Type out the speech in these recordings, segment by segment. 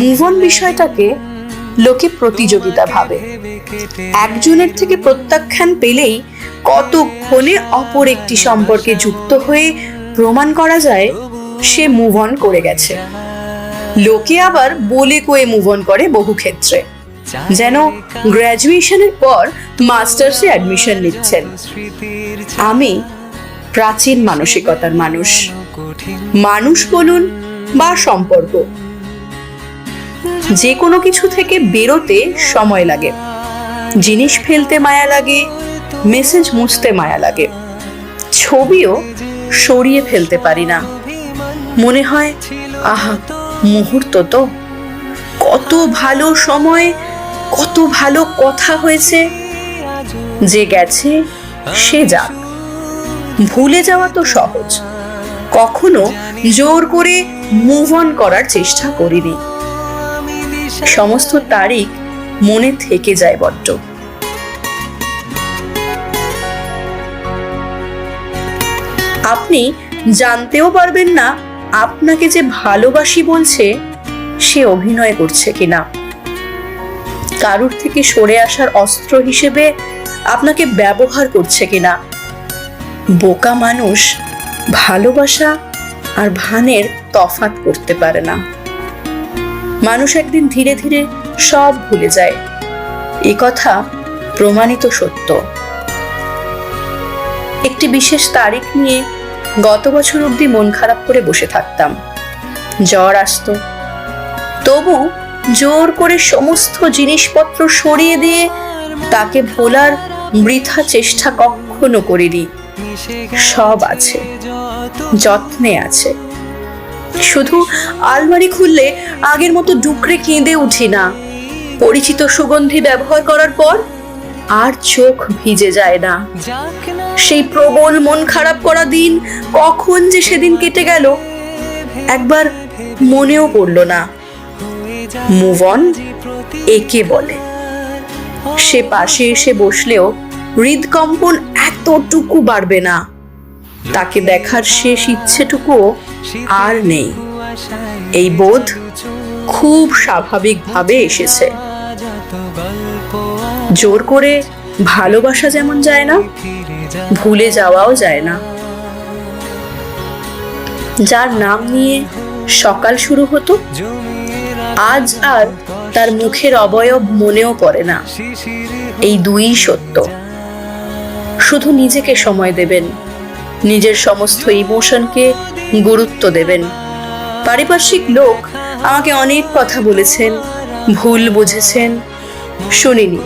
Move on বিষয়টাকে লোকে প্রতিযোগিতা ভাবে। একজনের থেকে প্রত্যাখ্যান পেলেই কতক্ষণে অপর একটি সম্পর্কে যুক্ত হয়ে প্রমাণ করা যায় সে মুভ অন করে গেছে। লোকে আবার বলে কয়ে মুভ অন করে বহু ক্ষেত্রে, যেন গ্র্যাজুয়েশনের পর মাস্টার্সে অ্যাডমিশন নিচ্ছেন। আমি প্রাচীন মানসিকতার মানুষ। মানুষ বলুন বা সম্পর্ক, যে কোনো কিছু থেকে বেরোতে সময় লাগে। জিনিস ফেলতে মায়া লাগে, মেসেজ মুছতে মায়া লাগে, ছবিও সরিয়ে ফেলতে পারি না। মনে হয় আহা, মুহূর্ত তো, কত ভালো সময়, কত ভালো কথা হয়েছে, যে গেছে সে যাক। ভুলে যাওয়া তো সহজ, কখনো জোর করে মুভ অন করার চেষ্টা করিনি। সমস্ত তারিখ মনে থেকে যায় বড্ড। আপনি জানতেও পারবেন না আপনাকে যে ভালোবাসি বলছে সে অভিনয় করছে কিনা। কারুর থেকে সরে আসার অস্ত্র হিসেবে আপনাকে ব্যবহার করছে কিনা। বোকা মানুষ ভালোবাসা আর ভানের তফাৎ করতে পারে না। মানুষ একদিন ধীরে ধীরে সব ভুলে যায়, এ কথা প্রমাণিত সত্য। একটি বিশেষ তারিখ নিয়ে গত বছর অবধি মন খারাপ করে বসে থাকতাম। জ্বর আসতো, তবু জোর করে সমস্ত জিনিসপত্র সরিয়ে দিয়ে তাকে ভোলার বৃথা চেষ্টা কখনো করিনি। সব আছে, যত্নে আছে। শুধু আলমারি খুললে আগের মতো ডুকরে কেঁদে উঠি না। পরিচিত সুগন্ধি ব্যবহার করার পর আর চোখ ভিজে যায় না। সেই প্রবল মন খারাপ করা দিন কখন যে সেদিন কেটে গেল একবার মনেও পড়ল না। মুভ অন একে বলে। সে পাশে এসে বসলেও হৃদকম্পন এতটুকু বাড়বে না। তাকে দেখার শেষ ইচ্ছেটুকুও আর নেই। এই বোধ খুব স্বাভাবিকভাবে এসেছে। জোর করে ভালোবাসা যেমন যায় না, ভুলে যাওয়াও যায় না। যার নাম নিয়ে সকাল শুরু হতো, আজ আর তার মুখের অবয়ব মনেও পড়ে না। এই দুই সত্য। শুধু নিজেকে সময় দেবেন, নিজের সমস্ত ইমোশনকে গুরুত্ব দেবেন। পারিপার্শ্বিক লোক আমাকে অনেক কথা বলেছেন, ভুল বুঝেছেন, শুনিনি।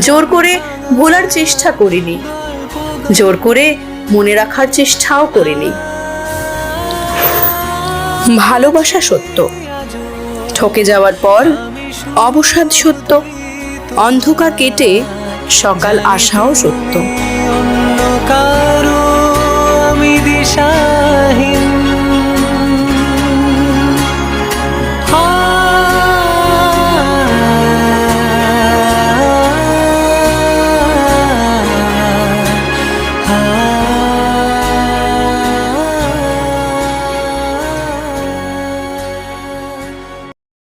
জোর করে ভোলার চেষ্টা করিনি, জোর করে মনে রাখার চেষ্টাও করিনি। ভালোবাসা সত্য, ঠকে যাওয়ার পর অবসাদ সত্য, অন্ধকার কেটে সকাল আসাও সত্য। আমি দিশাহীন